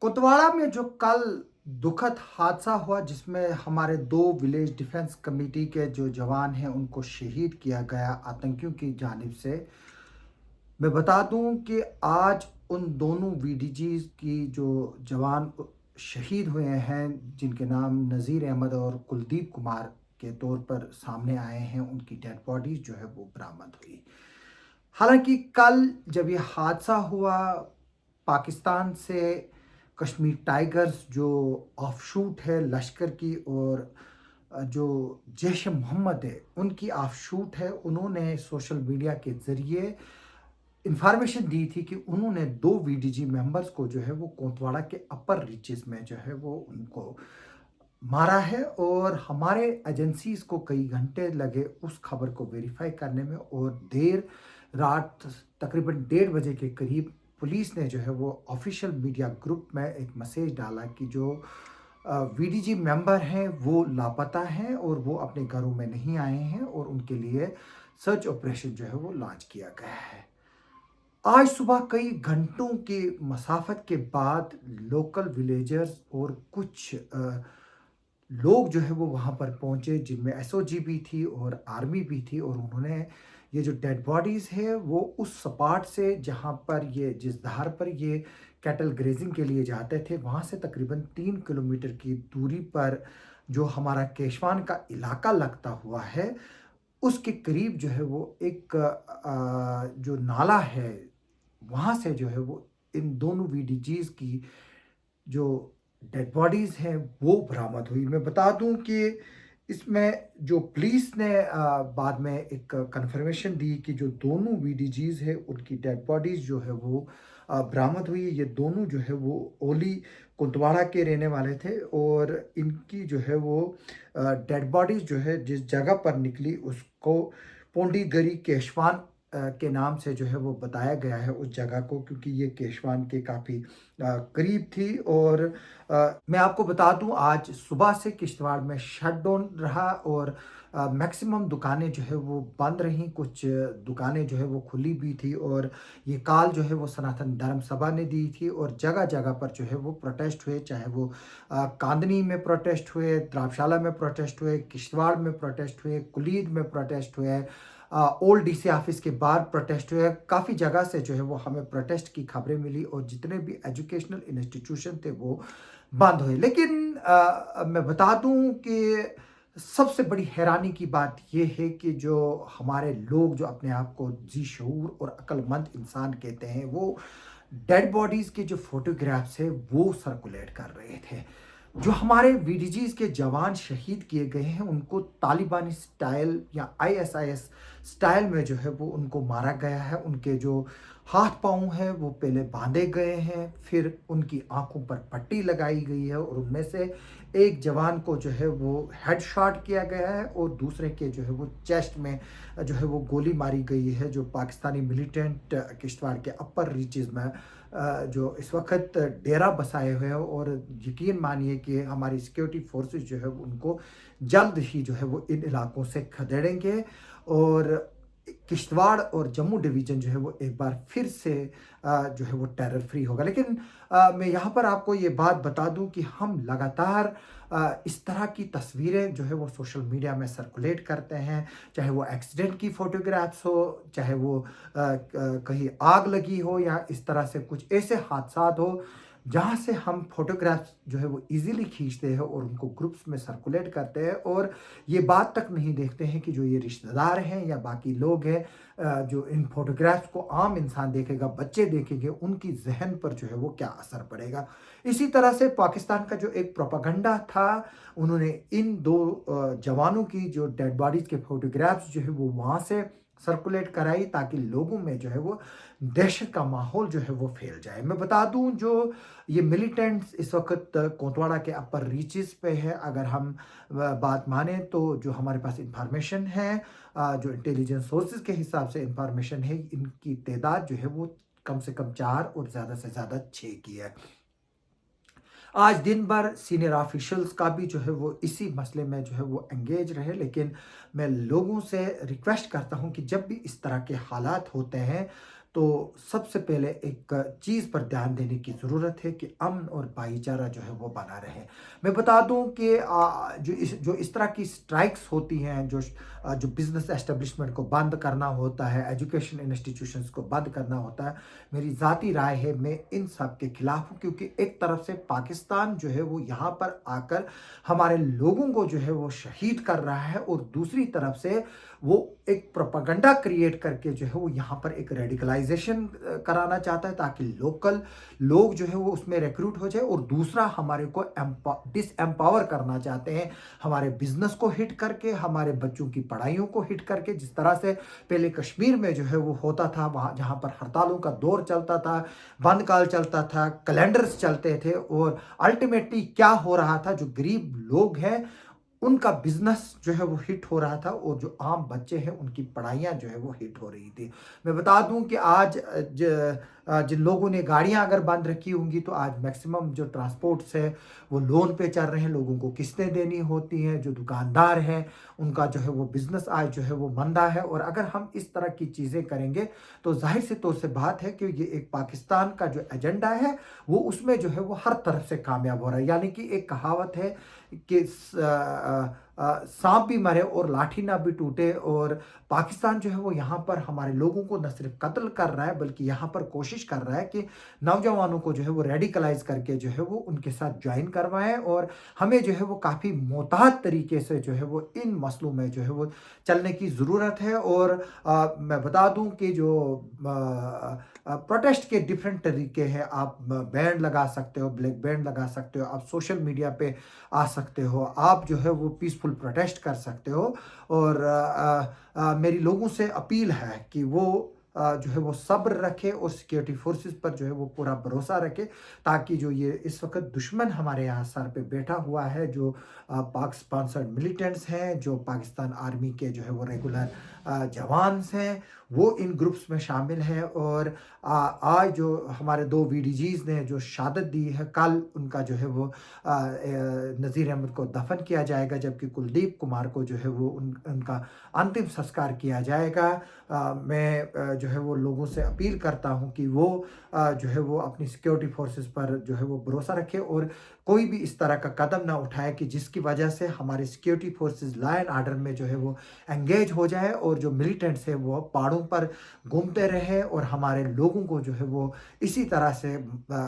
कुतवाड़ा में जो कल दुखद हादसा हुआ जिसमें हमारे 2 विलेज डिफेंस कमेटी के जो जवान हैं उनको शहीद किया गया आतंकियों की जानिब से। मैं बता दूं कि आज उन दोनों वीडीजीज की जो जवान शहीद हुए हैं जिनके नाम नज़ीर अहमद और कुलदीप कुमार के तौर पर सामने आए हैं, उनकी डेड बॉडीज जो है वो बरामद हुई। हालांकि कल जब ये हादसा हुआ, पाकिस्तान से कश्मीर टाइगर्स जो ऑफशूट है लश्कर की और जो जैश ए मोहम्मद है उनकी ऑफशूट है, उन्होंने सोशल मीडिया के ज़रिए इंफॉर्मेशन दी थी कि उन्होंने 2 वीडीजी मेंबर्स को जो है वो कोतवाड़ा के अपर रीचेस में जो है वो उनको मारा है। और हमारे एजेंसीज को कई घंटे लगे उस खबर को वेरीफाई करने में, और देर रात तकरीबन 1:30 के करीब पुलिस ने जो है वो ऑफिशियल मीडिया ग्रुप में एक मैसेज डाला कि जो वीडीजी मेंबर हैं वो लापता हैं और वो अपने घरों में नहीं आए हैं और उनके लिए सर्च ऑपरेशन जो है वो लॉन्च किया गया है। आज सुबह कई घंटों की मसाफत के बाद लोकल विलेजर्स और कुछ लोग जो है वो वहाँ पर पहुँचे जिनमें एसओजी भी थी और आर्मी भी थी, और उन्होंने ये जो डेड बॉडीज़ है वो उस सपाट से जहाँ पर ये जिस धार पर ये कैटल ग्रेजिंग के लिए जाते थे वहाँ से तकरीबन 3 किलोमीटर की दूरी पर जो हमारा केशवान का इलाका लगता हुआ है उसके करीब जो है वो एक जो नाला है वहाँ से जो है वो इन दोनों वीडीजीज की जो डेड बॉडीज हैं वो बरामद हुई। मैं बता दूं कि इसमें जो पुलिस ने बाद में एक कंफर्मेशन दी कि जो दोनों वीडीजीज है उनकी डेड बॉडीज जो है वो बरामद हुई। ये दोनों जो है वो ओली कुंतवाड़ा के रहने वाले थे और इनकी जो है वो डेड बॉडीज जो है जिस जगह पर निकली उसको पोंडीगरी केशवान के नाम से जो है वो बताया गया है उस जगह को, क्योंकि ये केशवान के काफ़ी करीब थी। और मैं आपको बता दूं आज सुबह से किश्तवाड़ में शट डाउन रहा और मैक्सिमम दुकानें जो है वो बंद रहीं, कुछ दुकानें जो है वो खुली भी थी। और ये कॉल जो है वो सनातन धर्म सभा ने दी थी और जगह जगह पर जो है वो प्रोटेस्ट हुए, चाहे वो कांदनी में प्रोटेस्ट हुए, द्राबशाला में प्रोटेस्ट हुए, किश्तवाड़ में प्रोटेस्ट हुए, कुलीद में प्रोटेस्ट हुए, ओल्ड डीसी ऑफिस के बाहर प्रोटेस्ट हुए। काफ़ी जगह से जो है वो हमें प्रोटेस्ट की खबरें मिली और जितने भी एजुकेशनल इंस्टीट्यूशन थे वो बंद हुए। लेकिन मैं बता दूं कि सबसे बड़ी हैरानी की बात यह है कि जो हमारे लोग जो अपने आप को जी शऊर और अक्लमंद इंसान कहते हैं वो डेड बॉडीज़ के जो फोटोग्राफ्स है वो सर्कुलेट कर रहे थे। जो हमारे वीडीजीज के जवान शहीद किए गए हैं उनको तालिबानी स्टाइल या आईएसआईएस स्टाइल में जो है वो उनको मारा गया है। उनके जो हाथ पांव हैं वो पहले बांधे गए हैं, फिर उनकी आंखों पर पट्टी लगाई गई है और उनमें से एक जवान को जो है वो हेडशॉट किया गया है और दूसरे के जो है वो चेस्ट में जो है वो गोली मारी गई है। जो पाकिस्तानी मिलिटेंट किश्तवाड़ के अपर रीचेस में जो इस वक्त डेरा बसाए हुए हैं, और यकीन मानिए कि हमारी सिक्योरिटी फोर्सेस जो है वो उनको जल्द ही जो है वो इन इलाकों से खदेड़ेंगे और किश्तवाड़ और जम्मू डिवीज़न जो है वो एक बार फिर से जो है वो टेरर फ्री होगा। लेकिन मैं यहाँ पर आपको ये बात बता दूँ कि हम लगातार इस तरह की तस्वीरें जो है वो सोशल मीडिया में सर्कुलेट करते हैं, चाहे वो एक्सीडेंट की फ़ोटोग्राफ्स हो, चाहे वो कहीं आग लगी हो या इस तरह से कुछ ऐसे हादसात हो जहाँ से हम फोटोग्राफ्स जो है वो इजीली खींचते हैं और उनको ग्रुप्स में सर्कुलेट करते हैं और ये बात तक नहीं देखते हैं कि जो ये रिश्तेदार हैं या बाकी लोग हैं जो इन फोटोग्राफ्स को आम इंसान देखेगा, बच्चे देखेंगे, उनकी जहन पर जो है वो क्या असर पड़ेगा। इसी तरह से पाकिस्तान का जो एक प्रोपागंडा था, उन्होंने इन 2 जवानों की जो डेड बॉडीज के फोटोग्राफ्स जो है वो वहाँ से सर्कुलेट कराई ताकि लोगों में जो है वो दहशत का माहौल जो है वो फैल जाए। मैं बता दूं जो ये मिलिटेंट्स इस वक्त कोतवाड़ा के अपर रीचेस पे है। अगर हम बात माने तो जो हमारे पास इंफॉर्मेशन है, जो इंटेलिजेंस सोर्सेज के हिसाब से इंफॉर्मेशन है, इनकी तादाद जो है वो कम से कम 4 और ज़्यादा से ज़्यादा 6 की है। आज दिन भर सीनियर ऑफिशियल्स का भी जो है वो इसी मसले में जो है वो एंगेज रहे। लेकिन मैं लोगों से रिक्वेस्ट करता हूं कि जब भी इस तरह के हालात होते हैं तो सबसे पहले एक चीज़ पर ध्यान देने की ज़रूरत है कि अमन और भाईचारा जो है वो बना रहे। मैं बता दूं कि जो इस तरह की स्ट्राइक्स होती हैं, जो बिज़नेस एस्टेब्लिशमेंट को बंद करना होता है, एजुकेशन इंस्टीट्यूशंस को बंद करना होता है, मेरी ज़ाती राय है मैं इन सब के खिलाफ हूँ, क्योंकि एक तरफ से पाकिस्तान जो है वो यहाँ पर आकर हमारे लोगों को जो है वो शहीद कर रहा है, और दूसरी तरफ से वो एक प्रोपेगेंडा क्रिएट करके जो है वो यहाँ पर एक रेडिकलाइजेशन कराना चाहता है, ताकि लोकल लोग जो है वो उसमें रिक्रूट हो जाए। और दूसरा, हमारे को डिसएम्पावर करना चाहते हैं, हमारे बिजनेस को हिट करके, हमारे बच्चों की पढ़ाइयों को हिट करके। जिस तरह से पहले कश्मीर में जो है वो होता था, वहाँ जहाँ पर हड़तालों का दौर चलता था, बंद काल चलता था, कैलेंडर्स चलते थे, और अल्टीमेटली क्या हो रहा था, जो गरीब लोग हैं उनका बिजनेस जो है वो हिट हो रहा था, और जो आम बच्चे हैं उनकी पढ़ाइयाँ जो है वो हिट हो रही थी। मैं बता दूं कि आज जिन लोगों ने गाड़ियां अगर बंद रखी होंगी, तो आज मैक्सिमम जो ट्रांसपोर्ट्स है वो लोन पे चल रहे हैं, लोगों को किस्तें देनी होती हैं। जो दुकानदार हैं उनका जो है वो बिजनेस आज जो है वो मंदा है। और अगर हम इस तरह की चीज़ें करेंगे तो जाहिर से तौर से बात है कि ये एक पाकिस्तान का जो एजेंडा है वो उसमें जो है वो हर तरफ से कामयाब हो रहा है। यानी कि एक कहावत है कि सांप भी मरे और लाठी ना भी टूटे। और पाकिस्तान जो है वो यहाँ पर हमारे लोगों को न सिर्फ कत्ल कर रहा है, बल्कि यहाँ पर कोशिश कर रहा है कि नौजवानों को जो है वो रेडिकलाइज करके जो है वो उनके साथ ज्वाइन करवाएं। और हमें जो है वो काफ़ी मोहतात तरीके से जो है वो इन मसलों में जो है वो चलने की ज़रूरत है। और मैं बता दूं कि जो प्रोटेस्ट के डिफरेंट तरीके हैं, आप बैंड लगा सकते हो, ब्लैक बैंड लगा सकते हो, आप सोशल मीडिया पे आ सकते हो, आप जो है वो पीसफुल प्रोटेस्ट कर सकते हो। और मेरी लोगों से अपील है कि वो जो है वो सब्र रखे और सिक्योरिटी फोर्सेस पर जो है वो पूरा भरोसा रखे, ताकि जो ये इस वक्त दुश्मन हमारे यहाँ सर पे बैठा हुआ है, जो पाक स्पॉन्सर्ड मिलिटेंट्स हैं, जो पाकिस्तान आर्मी के जो है वो रेगुलर जवान हैं, वो इन ग्रुप्स में शामिल हैं। और आज जो हमारे दो वीडीजीज ने जो शहादत दी है, कल उनका जो है वो नज़ीर अहमद को दफन किया जाएगा, जबकि कुलदीप कुमार को जो है वो उनका अंतिम संस्कार किया जाएगा। मैं जो है वो लोगों से अपील करता हूं कि वो जो है वो अपनी सिक्योरिटी फोर्सेस पर जो है वो भरोसा रखे, और कोई भी इस तरह का कदम ना उठाए कि जिसकी वजह से हमारे security forces law and order में जो है वो एंगेज हो जाए, और जो मिलिटेंट्स है वो पहाड़ों पर घूमते रहे और हमारे लोगों को जो है वो इसी तरह से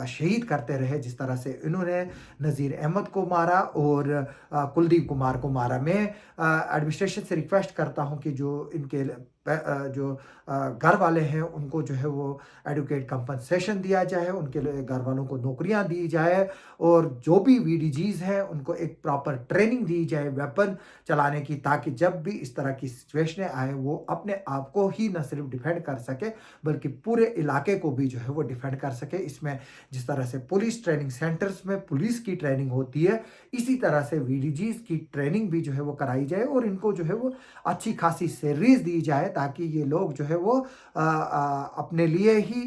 शहीद करते रहे, जिस तरह से इन्होंने नज़ीर अहमद को मारा और कुलदीप कुमार को मारा। मैं एडमिनिस्ट्रेशन से रिक्वेस्ट करता हूं कि जो इनके जो घर वाले हैं उनको जो है वो एडुकेट कंपनसेशन दिया जाए, उनके घर वालों को नौकरियां दी जाए, और जो भी वीडीजीज हैं उनको एक प्रॉपर ट्रेनिंग दी जाए वेपन चलाने की, ताकि जब भी इस तरह की सिचुएशनें आए वो अपने आप को ही न सिर्फ डिफेंड कर सके, बल्कि पूरे इलाके को भी जो है वो डिफेंड कर सके। इसमें जिस तरह से पुलिस ट्रेनिंग सेंटर्स में पुलिस की ट्रेनिंग होती है, इसी तरह से वीडीजीज की ट्रेनिंग भी जो है वो कराई जाए, और इनको जो है वो अच्छी खासी सैलरीज दी जाए, ताकि ये लोग जो है वो अपने लिए ही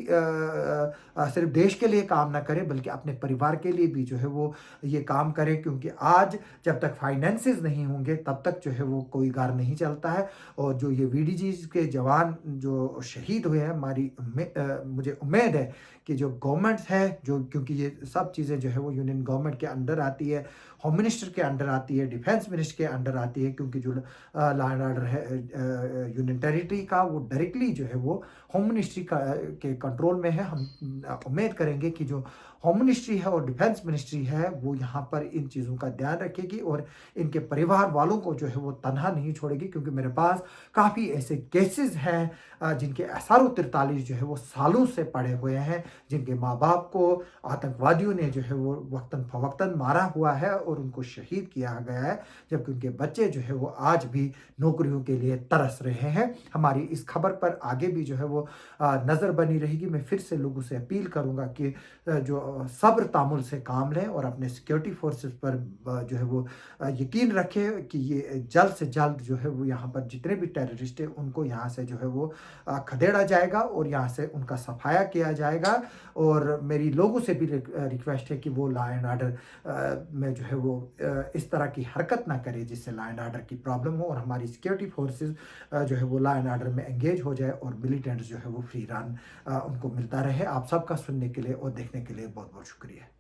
सिर्फ देश के लिए काम ना करें, बल्कि अपने परिवार के लिए भी जो है वो ये काम करें। क्योंकि आज जब तक फाइनेंसेस नहीं होंगे तब तक जो है वो कोई घर नहीं चलता है। और जो ये वीडीजी के जवान जो शहीद हुए हैं, मुझे उम्मीद है कि जो गवर्नमेंट है, जो क्योंकि ये सब चीज़ें जो है वो यूनियन गवर्नमेंट के अंडर आती है, होम मिनिस्टर के अंडर आती है, डिफेंस मिनिस्टर के अंडर आती है, क्योंकि जो लॉ एंड ऑर्डर है यूनियन टेरिटरी का, वो डायरेक्टली जो है वो होम मिनिस्ट्री के कंट्रोल में है। हम उम्मीद करेंगे कि जो होम मिनिस्ट्री है और डिफेंस मिनिस्ट्री है वो यहाँ पर इन चीज़ों का ध्यान रखेगी, और इनके परिवार वालों को जो है वो तनहा नहीं छोड़ेगी। क्योंकि मेरे पास काफ़ी ऐसे केसेस हैं जिनके असार 43 जो है वो सालों से पड़े हुए हैं, जिनके माँ बाप को आतंकवादियों ने जो है वो वक्तन फवक्तन मारा हुआ है और उनको शहीद किया गया है, जबकि उनके बच्चे जो है वो आज भी नौकरियों के लिए तरस रहे हैं। हमारी इस खबर पर आगे भी जो है वो नज़र बनी रहेगी। मैं फिर से लोगों से अपील करूंगा कि जो सब्र तामुल से काम लें और अपने सिक्योरिटी फोर्सेस पर जो है वो यकीन रखें कि ये जल्द से जल्द जो है वो यहाँ पर जितने भी टेररिस्ट हैं उनको यहाँ से जो है वो खदेड़ा जाएगा और यहाँ से उनका सफाया किया जाएगा। और मेरी लोगों से भी रिक्वेस्ट है कि वो लॉ एंड ऑर्डर में जो है वो इस तरह की हरकत ना करे जिससे लॉ एंड ऑर्डर की प्रॉब्लम हो और हमारी सिक्योरिटी फोर्सेस जो है वो लॉ एंड ऑर्डर में एंगेज हो जाए और मिलिटेंट्स जो है वो फ्री रन उनको मिलता रहे। आप सबका सुनने के लिए और देखने के लिए बहुत बहुत शुक्रिया।